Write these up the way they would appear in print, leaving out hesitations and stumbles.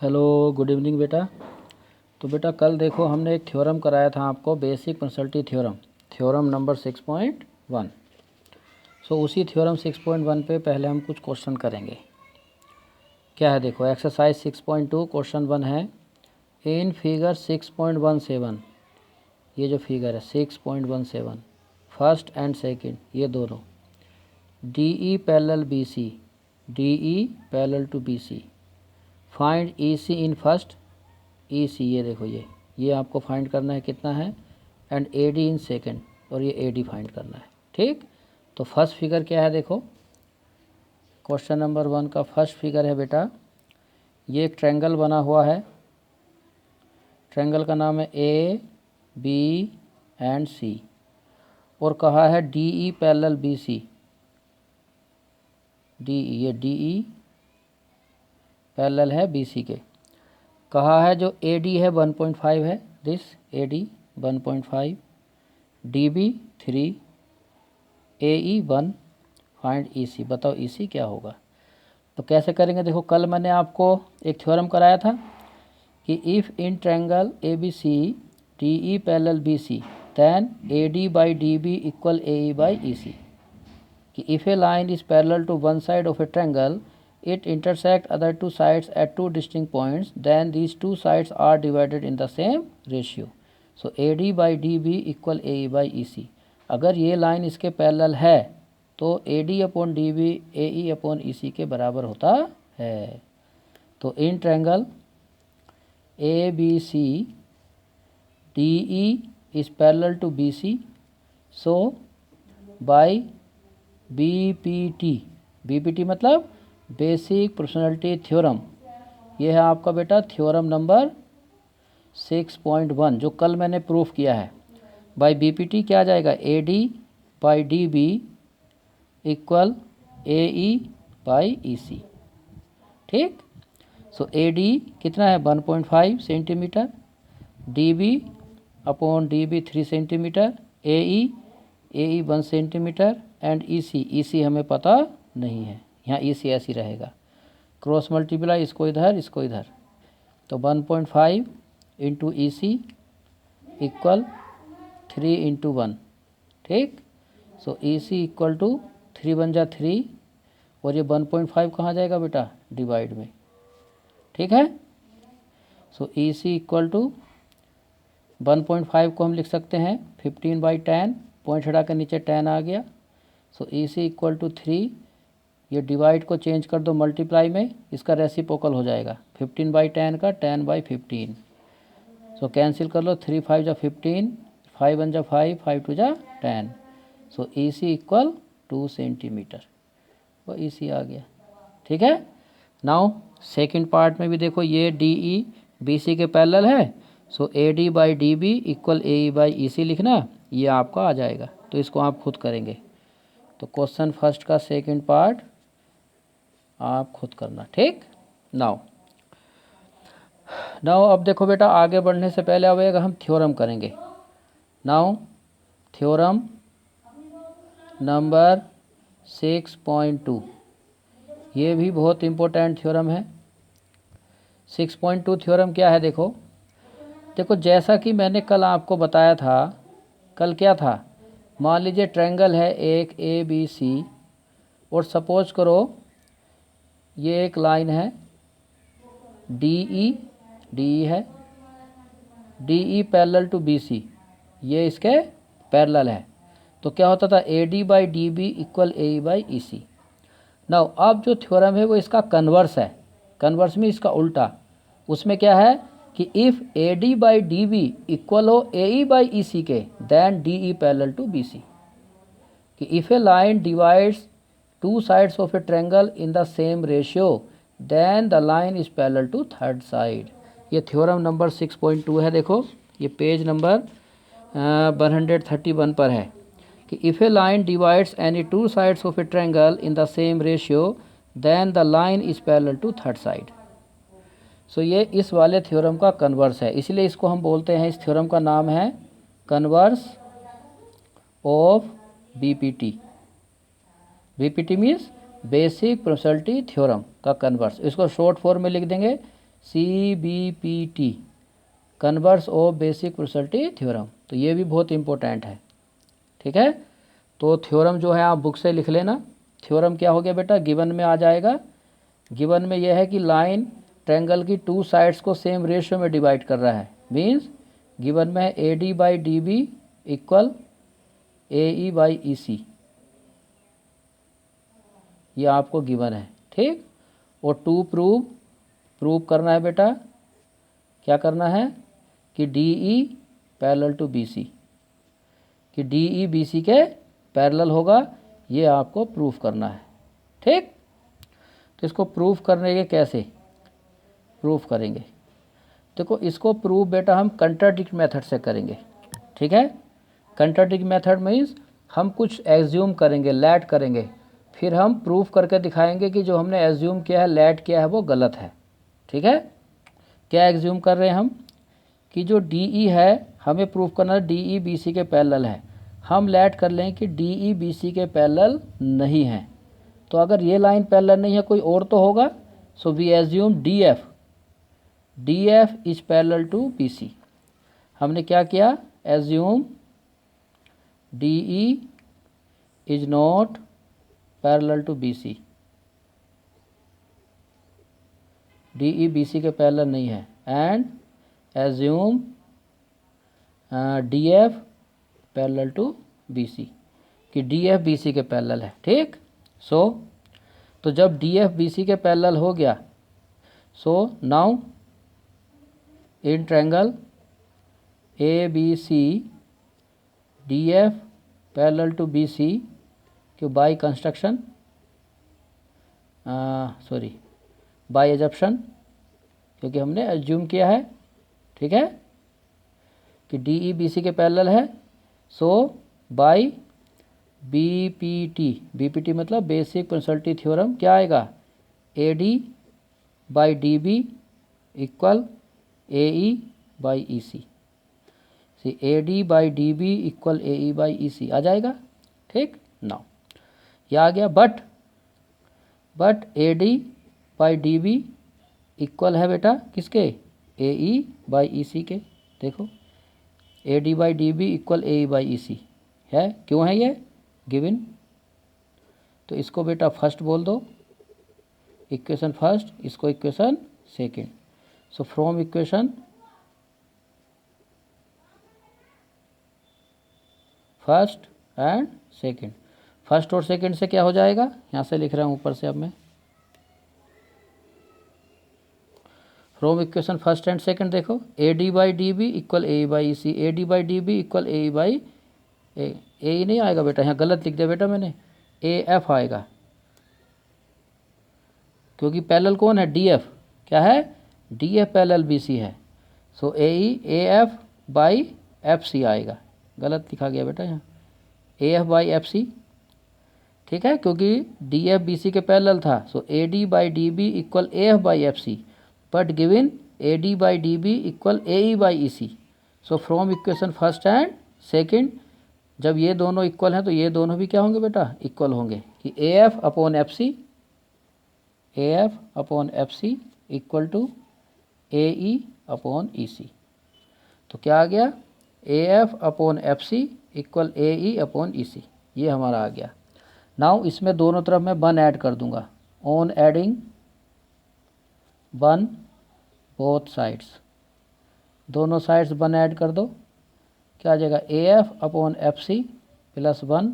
Hello, good evening बेटा। तो बेटा कल देखो हमने एक थ्योरम कराया था आपको, basic probability theorem, theorem number 6.1। उसी थ्योरम 6.1 पे पहले हम कुछ क्वेश्चन करेंगे। क्या है देखो, एक्सरसाइज 6.2 क्वेश्चन 1 है। इन फिगर 6.17, ये जो फिगर है 6.17, फर्स्ट एंड सेकंड ये दोनों, D E parallel B C, D E parallel to B C, find E C in first, E C ये देखो, ये आपको फाइंड करना है कितना है, and A D in second, और ये ए डी फाइंड करना है। ठीक, तो फर्स्ट फिगर क्या है देखो, क्वेश्चन नंबर 1 का फर्स्ट फिगर है बेटा, ये एक ट्रायंगल बना हुआ है। ट्रायंगल का नाम है ए बी एंड सी, और कहा है D E parallel B C, D E, ये डी ई पैरेलल है बी सी के। कहा है जो ए डी है 1.5 है, this A D 1.5, D B 3, A E 1, find E C. बताओ ई सी क्या होगा। तो कैसे करेंगे देखो, कल मैंने आपको एक थ्योरम कराया था कि if in triangle A B C D E parallel B C then A D by D B equal A E by E C, कि if a line is parallel to one side of a triangle, it intersect other two sides at two distinct points, then these two sides are divided in the same ratio. So AD by DB equal AE by EC. अगर ये line इसके parallel है तो AD upon DB AE upon EC के बराबर होता है। तो इन triangle ABC DE is parallel to BC, so by BPT मतलब बेसिक प्रोबेबिलिटी थ्योरम, ये है आपका बेटा थ्योरम नंबर 6.1 जो कल मैंने प्रूफ किया है। बाय बीपीटी क्या आ जाएगा, A D by D B equal A E by E C. ठीक, सो ए डी कितना है 1.5 centimetre, D B upon D B 3 centimetre, A E 1 centimetre, and E C हमें पता नहीं है, यहाँ ई सी ऐसी रहेगा। क्रॉस मल्टीप्लाई, इसको इधर, तो 1.5 इंटू ई सी इक्वल 3 इंटू 1। ठीक, सो ई सी इक्वल टू 3 बन जा 3, और ये 1.5 कहाँ जाएगा बेटा, डिवाइड में। ठीक है, सो ई सी इक्वल टू 1.5 को हम लिख सकते हैं 15/10, पॉइंट हटा कर नीचे 10 आ गया। सो ई सी इक्वल टू 3, ये डिवाइड को चेंज कर दो मल्टीप्लाई में, इसका रेसिप्रोकल हो जाएगा 15/10 का 10/15। सो कैंसिल कर लो, 3 5 जा 15, 5 1 जा 5, 5 2 जा 10। सो ई सी इक्वल 2 सेंटीमीटर, वो ई सी आ गया। ठीक है, नाउ सेकेंड पार्ट में भी देखो, ये डी ई बी सी के पैरेलल है, so A D by D B equal A E by E C लिखना, ये आपका आ जाएगा। तो इसको आप खुद करेंगे। तो क्वेश्चन फर्स्ट का सेकेंड पार्ट आप खुद करना। ठीक, नाउ अब देखो बेटा, आगे बढ़ने से पहले अब एक हम थ्योरम करेंगे। नाउ थ्योरम नंबर 6.2, ये भी बहुत इम्पोर्टेंट थ्योरम है। 6.2 थ्योरम क्या है देखो, जैसा कि मैंने कल आपको बताया था, कल क्या था, मान लीजिए ट्रायंगल है एक ए बी सी, और सपोज करो ये एक लाइन है डी ई है, D E parallel to B C, ये इसके पैरेलल है। तो क्या होता था, A D by D B equal A E by E C. Now अब जो थ्योरम है वो इसका कन्वर्स है, कन्वर्स में इसका उल्टा। उसमें क्या है कि if A D by D B equal हो A E by E C के, then D E parallel to B C, कि if a line divides two sides of a triangle in the same ratio, then the line is parallel to third side। ये theorem number 6.2 है। देखो ये page number 131 पर है कि if a line divides any two sides of a triangle in the same ratio, then the line is parallel to third side. So ये इस वाले थ्योरम का कन्वर्स है, इसलिए इसको हम बोलते हैं, इस थ्योरम का नाम है converse of BPT. BPT means basic probability theorem का कन्वर्स। इसको शॉर्ट फॉर्म में लिख देंगे CBPT, converse of basic probability theorem. तो ये भी बहुत इंपॉर्टेंट है, ठीक है। तो थ्योरम जो है आप बुक से लिख लेना। थ्योरम क्या हो गया बेटा, गिवन में आ जाएगा। गिवन में यह है कि लाइन ट्रायंगल की टू साइड्स को सेम रेशियो में डिवाइड कर रहा है। मीन्स गिवन में है AD/DB इक्वल AE/EC, ये आपको गिवन है, ठीक। और टू प्रूव करना है बेटा, क्या करना है कि DE पैरेलल टू BC, कि DE BC के पैरेलल होगा, ये आपको प्रूफ करना है, ठीक। तो इसको प्रूफ करने के कैसे प्रूफ करेंगे, देखो इसको प्रूफ बेटा हम कंट्राडिक्ट मेथड से करेंगे, ठीक है। कंट्राडिक्ट मेथड मीन्स हम कुछ एज्यूम करेंगे, लैट करेंगे, फिर हम प्रूफ करके दिखाएंगे कि जो हमने एज्यूम किया है, लैट किया है, वो गलत है, ठीक है। क्या एज्यूम कर रहे हैं हम कि जो DE है हमें प्रूफ करना है DE BC के पैरेलल है। हम लैट कर लें कि DE BC के पैरेलल नहीं है। तो अगर ये लाइन पैरेलल नहीं है, कोई और तो होगा। So we assume DF is parallel to BC। हमने क्या किया, assume DE is not parallel to BC, DE BC के पैरेलल नहीं है। And assume DF parallel to BC, कि DF BC के पैरेलल है, ठीक। तो जब DF BC के पैरेलल हो गया, so now in triangle ABC DF parallel to BC कि बाई कंस्ट्रक्शन बाई एजप्शन, क्योंकि हमने एज्यूम किया है, ठीक है, कि DE BC के पैरेलल है। सो बाई BPT मतलब बेसिक प्रोबेबिलिटी थ्योरम, क्या आएगा, AD/DB equal AE/EC, AD/DB equal AE/EC आ जाएगा, ठीक। नाउ ये आ गया, बट AD/DB इक्वल है बेटा किसके, AE/EC के। देखो AD/DB इक्वल AE/EC है, क्यों है ये गिवन। तो इसको बेटा फर्स्ट बोल दो, इक्वेशन फर्स्ट, इसको equation second. So from equation first and second, first और सेकंड से क्या हो जाएगा, यहाँ से लिख रहा हूँ ऊपर से अब मैं, from equation first and second देखो AD/DB equal AE/EC, AD/DB equal AE नहीं आएगा बेटा, यहाँ गलत लिख दिया बेटा मैंने, AF आएगा, क्योंकि पैरेलल कौन है, DF, क्या है, DF पैरेलल BC है। सो AF/FC आएगा, गलत लिखा गया बेटा यहाँ, AF/FC, ठीक है, क्योंकि DF BC के पैरेलल था। सो AD/DB equal AF/FC, but given AD/DB equal AE/EC। So from equation first and second, जब ये दोनों इक्वल हैं तो ये दोनों भी क्या होंगे बेटा, इक्वल होंगे, कि AF/FC इक्वल टू AE/EC। तो क्या आ गया, AF/FC इक्वल AE/EC, ये हमारा आ गया। नाउ इसमें दोनों तरफ मैं 1 ऐड कर दूंगा, ऑन एडिंग 1 बोथ साइड्स, दोनों साइड्स 1 ऐड कर दो, क्या आ जाएगा, AF/FC plus 1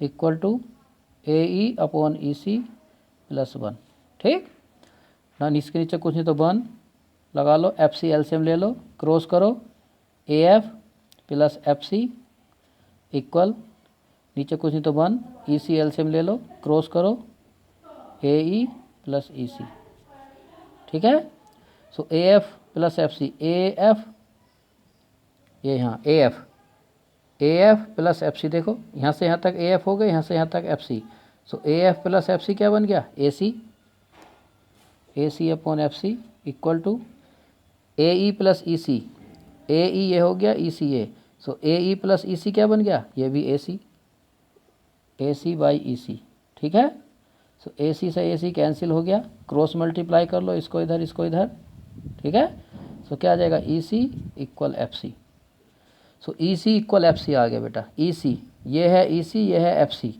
equal to AE/EC plus 1, ठीक ना। इसके नीचे कुछ नहीं तो 1 लगा लो, FC एलसीएम ले लो, क्रॉस करो, AF प्लस FC इक्वल, नीचे कुछ नहीं तो 1, EC एलसीएम ले लो, क्रॉस करो, AE प्लस EC, ठीक है। सो AF प्लस FC, AF, ये यहाँ AF प्लस FC, देखो यहाँ से यहाँ तक AF हो गया, यहाँ से यहाँ तक FC। So AF plus FC क्या बन गया, AC/FC equal to AE plus EC, AE ये हो गया, EC ये। सो AE प्लस EC क्या बन गया, ये भी AC/EC, ठीक है। सो AC से AC कैंसिल हो गया, क्रॉस मल्टीप्लाई कर लो, इसको इधर इसको इधर, ठीक है। सो क्या आ जाएगा ई सी इक्वल एफ सी। सो ई सी इक्वल एफ सी आ गया बेटा। ई सी ये है, ई सी ये है एफ सी।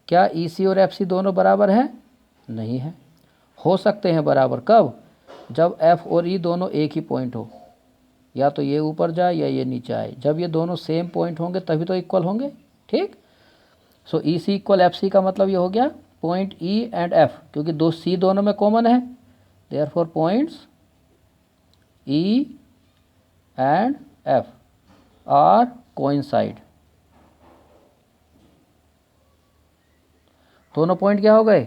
क्या ई सी और एफ सी दोनों बराबर है? नहीं है। हो सकते हैं बराबर कब? जब एफ और ई दोनों एक ही पॉइंट हो, या तो ये ऊपर जाए या ये नीचे आए। जब ये दोनों सेम पॉइंट होंगे तभी तो इक्वल होंगे। ठीक। सो ई सी इक्वल एफ सी का मतलब ये हो गया पॉइंट ई एंड एफ, क्योंकि दो सी दोनों में कॉमन है, therefore points E and F R coincide. दोनों पॉइंट क्या हो गए?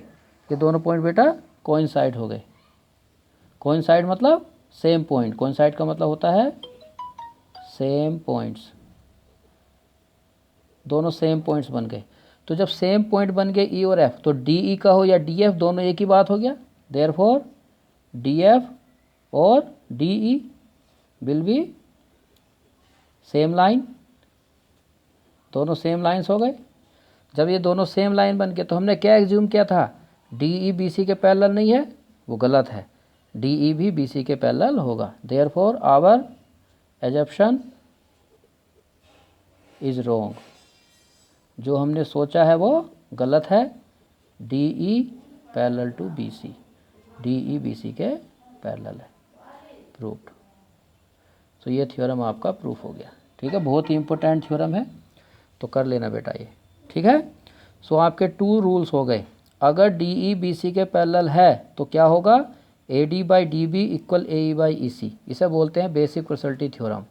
ये दोनों पॉइंट बेटा कोइंसाइड हो गए। कोइंसाइड मतलब सेम पॉइंट। कोइंसाइड का मतलब होता है सेम पॉइंट्स, दोनों सेम पॉइंट्स बन गए। तो जब सेम पॉइंट बन गए ई और एफ, तो डी ई का हो या डी एफ, दोनों एक ही बात हो गया। देयरफॉर डी एफ और D E will be same line. दोनों सेम लाइन्स हो गए। जब ये दोनों सेम लाइन बन गए तो हमने क्या एग्ज्यूम किया था? डी ई बी सी के पैरेलल नहीं है, वो गलत है। डी ई भी बी सी के पैरेलल होगा। Therefore our assumption is wrong. जो हमने सोचा है वो गलत है। D E parallel to B C, D E B C के पैरेलल है। प्रूव्ड। तो ये थ्योरम आपका प्रूफ हो गया। ठीक है, बहुत ही इंपॉर्टेंट थ्योरम है, तो कर लेना बेटा ये। ठीक है। सो आपके 2 रूल्स हो गए। अगर डी ई बी सी के पैरेलल है तो क्या होगा? A D by D B equal A E by E C, इसे बोलते हैं बेसिक प्रोबेबिलिटी थ्योरम।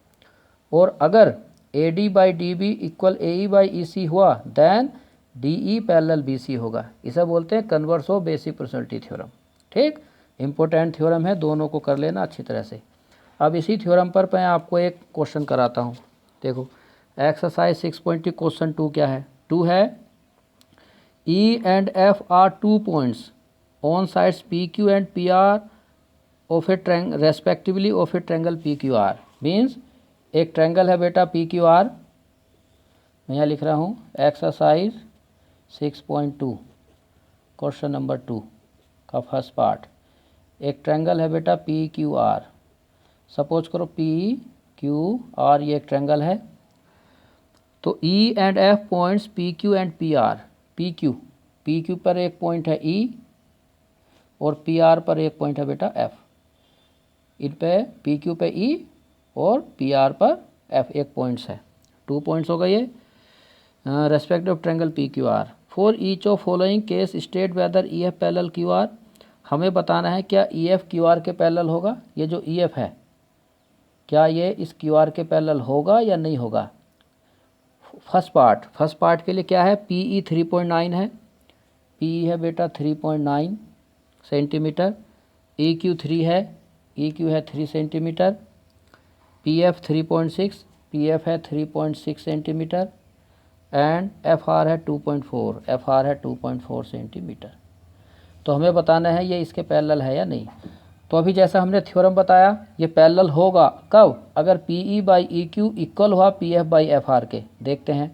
और अगर A D by D B equal A E by E C हुआ, then D E parallel B C होगा, इसे बोलते हैं converse of basic probability theorem. ठीक, इंपॉर्टेंट थ्योरम है, दोनों को कर लेना अच्छी तरह से। अब इसी थ्योरम पर मैं आपको एक क्वेश्चन कराता हूँ। देखो एक्सरसाइज 6.2 क्वेश्चन 2 क्या है? 2 है E and F are 2 points on sides PQ and PR of a triangle respectively of a triangle PQR। Means एक ट्रायंगल है बेटा PQR, मैं यहाँ लिख रहा हूँ एक्सरसाइज 6.2 क्वेश्चन नंबर 2 का फर्स्ट पार्ट। एक ट्रायंगल है बेटा PQR। सपोज करो PQR ये एक ट्रायंगल है। तो E and F points PQ and PR। PQ पर एक पॉइंट है E और PR पर एक पॉइंट है बेटा F। इन पे PQ पे E और PR पर F एक पॉइंट्स है। 2 पॉइंट्स हो गए ये respect of triangle PQR। For each of following case state whether EF parallel QR। हमें बताना है क्या EF QR के पैरेलल होगा। ये जो EF है क्या ये इस QR के पैरेलल होगा या नहीं होगा। फर्स्ट पार्ट के लिए क्या है? PE 3.9 है। PE है बेटा 3.9 सेंटीमीटर। EQ 3 है, EQ है 3 सेंटीमीटर। PF 3.6, PF है 3.6 सेंटीमीटर। एंड FR है 2.4, FR है 2.4 सेंटीमीटर। तो हमें बताना है ये इसके पैरेलल है या नहीं। तो अभी जैसा हमने थ्योरम बताया, ये पैरेलल होगा कब? अगर PE बाई EQ इक्वल हुआ PF बाई FR के। देखते हैं,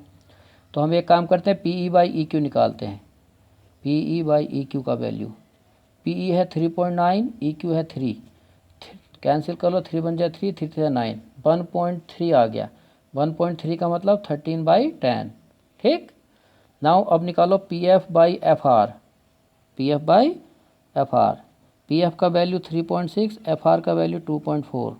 तो हम एक काम करते हैं, PE बाई EQ निकालते हैं। PE बाई EQ का वैल्यू, PE है 3.9, EQ है 3, कैंसिल कर लो, 3 बन जाए 3, 3 से 9, 1.3 आ गया। 1.3 का मतलब 13/10। ठीक। नाउ अब निकालो PF by FR। PF by FR, PF का वैल्यू 3.6, FR का वैल्यू 2.4।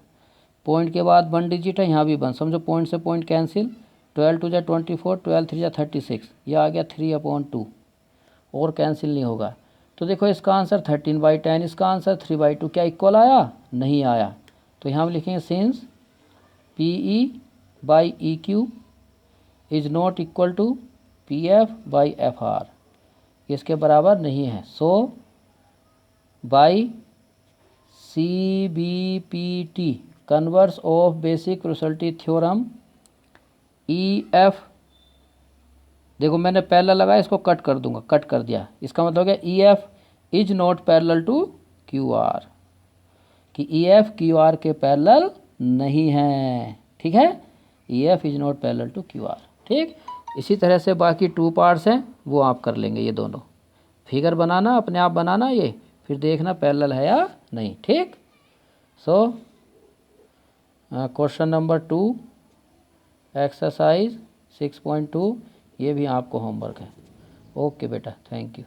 पॉइंट के बाद 1 डिजिट है, यहाँ भी 1, समझो पॉइंट से पॉइंट कैंसिल। 12 2 जा 24, 12 3 जा 36, यह आ गया 3/2 और कैंसिल नहीं होगा। तो देखो इसका आंसर 13/10, इसका आंसर 3/2। क्या इक्वल आया? नहीं आया। तो यहाँ हम लिखेंगे since PE by EQ is not equal to PF by FR, इसके बराबर नहीं है। So by CBPT converse of basic probability theorem EF, देखो मैंने पैरेलल लगाया, इसको कट कर दूंगा, कट कर दिया। इसका मतलब हो गया EF is not parallel to QR, कि EF QR के पैरेलल नहीं है। ठीक है, EF is not parallel to QR। ठीक, इसी तरह से बाकी 2 पार्ट्स हैं वो आप कर लेंगे। ये दोनों फिगर बनाना, अपने आप बनाना ये, फिर देखना पैरेलल है या नहीं। ठीक, सो क्वेश्चन नंबर 2 एक्सरसाइज 6.2 ये भी आपको होमवर्क है। ओके बेटा, थैंक यू।